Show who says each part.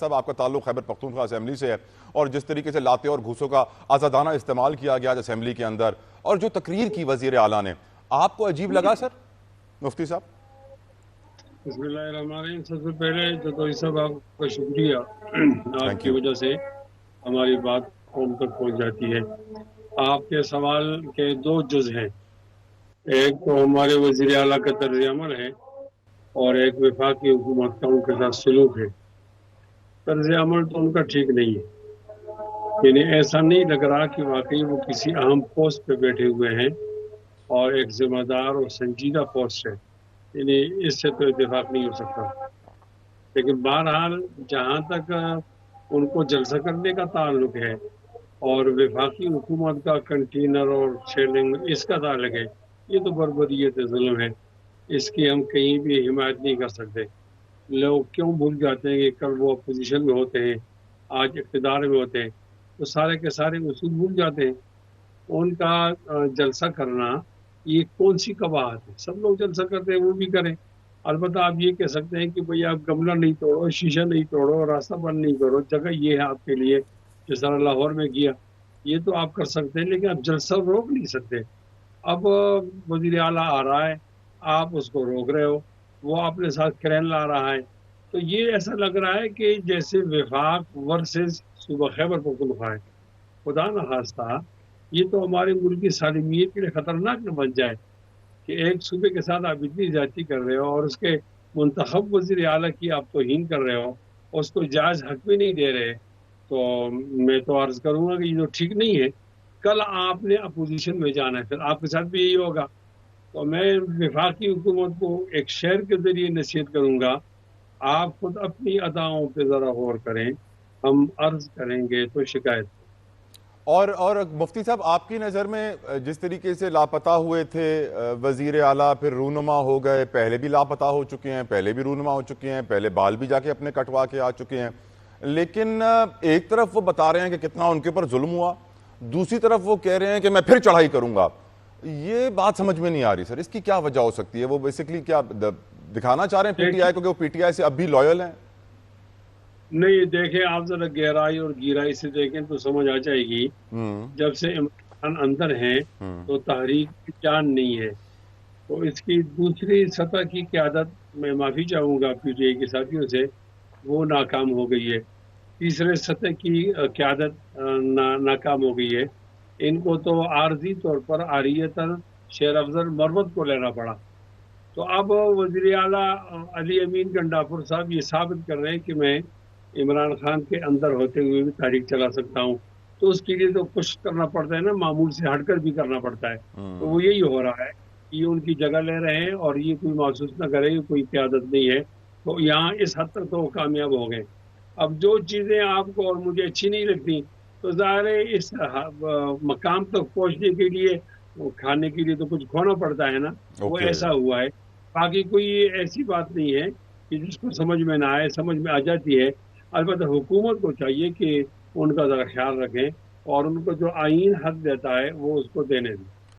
Speaker 1: صاحب آپ کا تعلق خیبر پختونخوا اسمبلی سے ہے، اور جس طریقے سے لاتے اور گھوسوں کا آزادانہ استعمال کیا گیا اسمبلی کے اندر، اور جو تقریر کی وزیر اعلیٰ نے، آپ کو عجیب لگا سر مفتی صاحب؟
Speaker 2: بسم اللہ الرحمن الرحیم. سب سے پہلے جدوئی صاحب آپ کا شکریہ، آپ کی وجہ سے ہماری بات قوم تک پہنچ جاتی ہے. آپ کے سوال کے دو جز ہیں، ایک تو ہمارے وزیر اعلیٰ کا طرز عمل ہے اور ایک وفاقی حکومت کا ان کے ساتھ سلوک ہے. طرز عمل تو ان کا ٹھیک نہیں ہے، یعنی ایسا نہیں لگ رہا کہ واقعی وہ کسی اہم پوسٹ پہ بیٹھے ہوئے ہیں اور ایک ذمہ دار اور سنجیدہ پوسٹ ہے، یعنی اس سے تو اتفاق نہیں ہو سکتا. لیکن بہرحال جہاں تک ان کو جلسہ کرنے کا تعلق ہے اور وفاقی حکومت کا کنٹینر اور چیلنج اس کا تعلق ہے، یہ تو بربریت ظلم ہے، اس کی ہم کہیں بھی حمایت نہیں کر سکتے. لوگ کیوں بھول جاتے ہیں کہ کل وہ اپوزیشن میں ہوتے ہیں، آج اقتدار میں ہوتے ہیں، تو سارے کے سارے اصول بھول جاتے ہیں. ان کا جلسہ کرنا یہ کون سی قباحت ہے؟ سب لوگ جلسہ کرتے ہیں، وہ بھی کریں. البتہ آپ یہ کہہ سکتے ہیں کہ بھئی آپ گملہ نہیں توڑو، شیشہ نہیں توڑو، راستہ بند نہیں کرو، جگہ یہ ہے آپ کے لیے، جس طرح لاہور میں کیا، یہ تو آپ کر سکتے ہیں، لیکن آپ جلسہ روک نہیں سکتے. اب وزیر اعلیٰ آ رہا ہے، آپ اس کو روک رہے ہو، وہ اپنے ساتھ کرین لا رہا ہے، تو یہ ایسا لگ رہا ہے کہ جیسے وفاق ورسز صوبہ خیبر پختونخوا ہے. خدا نخواستہ یہ تو ہمارے ملک کی سالمیت کے لیے خطرناک نہ بن جائے کہ ایک صوبے کے ساتھ آپ اتنی زیادتی کر رہے ہو اور اس کے منتخب وزیر اعلیٰ کی آپ توہین کر رہے ہو، اس کو جائز حق بھی نہیں دے رہے. تو میں تو عرض کروں گا کہ یہ تو ٹھیک نہیں ہے. کل آپ نے اپوزیشن میں جانا ہے، پھر آپ کے ساتھ بھی یہی ہوگا. تو میں وفاقی حکومت کو ایک شعر کے ذریعے نصیحت کروں گا، آپ خود اپنی اداؤں پہ ذرا غور کریں، ہم عرض کریں گے تو شکایت.
Speaker 1: اور مفتی صاحب آپ کی نظر میں جس طریقے سے لاپتہ ہوئے تھے وزیر اعلیٰ، پھر رونما ہو گئے، پہلے بھی لاپتہ ہو چکے ہیں، پہلے بھی رونما ہو چکے ہیں، پہلے بال بھی جا کے اپنے کٹوا کے آ چکے ہیں، لیکن ایک طرف وہ بتا رہے ہیں کہ کتنا ان کے اوپر ظلم ہوا، دوسری طرف وہ کہہ رہے ہیں کہ میں پھر چڑھائی کروں گا. یہ بات سمجھ میں نہیں آ رہی سر، اس کی کیا وجہ ہو سکتی ہے؟ وہ بیسیکلی کیا دکھانا چاہ رہے ہیں پی ٹی آئی کو کہ وہ پی ٹی آئی سے اب بھی لائل ہیں؟
Speaker 2: نہیں، دیکھیں آپ ذرا گہرائی اور گہرائی سے دیکھیں تو سمجھ آ جائے گی. جب سے عمران خان اندر ہیں تو تحریک کی جان نہیں ہے. تو اس کی دوسری سطح کی قیادت، میں معافی چاہوں گا پی ٹی آئی کے ساتھیوں سے، وہ ناکام ہو گئی ہے. تیسرے سطح کی قیادت ناکام ہو گئی ہے. ان کو تو عارضی طور پر عاریتاً شیر افضل مرمت کو لینا پڑا. تو اب وزیر اعلیٰ علی امین گنڈافر صاحب یہ ثابت کر رہے ہیں کہ میں عمران خان کے اندر ہوتے ہوئے بھی تحریک چلا سکتا ہوں. تو اس کے لیے تو کچھ کرنا پڑتا ہے نا، معمول سے ہٹ کر بھی کرنا پڑتا ہے. تو وہ یہی ہو رہا ہے، یہ ان کی جگہ لے رہے ہیں اور یہ کوئی محسوس نہ کرے کہ کوئی قیادت نہیں ہے. تو یہاں اس حد تک تو وہ کامیاب ہو گئے. اب جو چیزیں آپ کو اور مجھے اچھی نہیں لگتی، تو ظاہر ہے اس مقام تک پہنچنے کے لیے کھانے کے لیے تو کچھ کھونا پڑتا ہے نا. وہ ایسا ہوا ہے. باقی کوئی ایسی بات نہیں ہے کہ جس کو سمجھ میں نہ آئے، سمجھ میں آ جاتی ہے. البتہ حکومت کو چاہیے کہ ان کا ذرا خیال رکھیں اور ان کو جو آئین حق دیتا ہے وہ اس کو دینے دیں.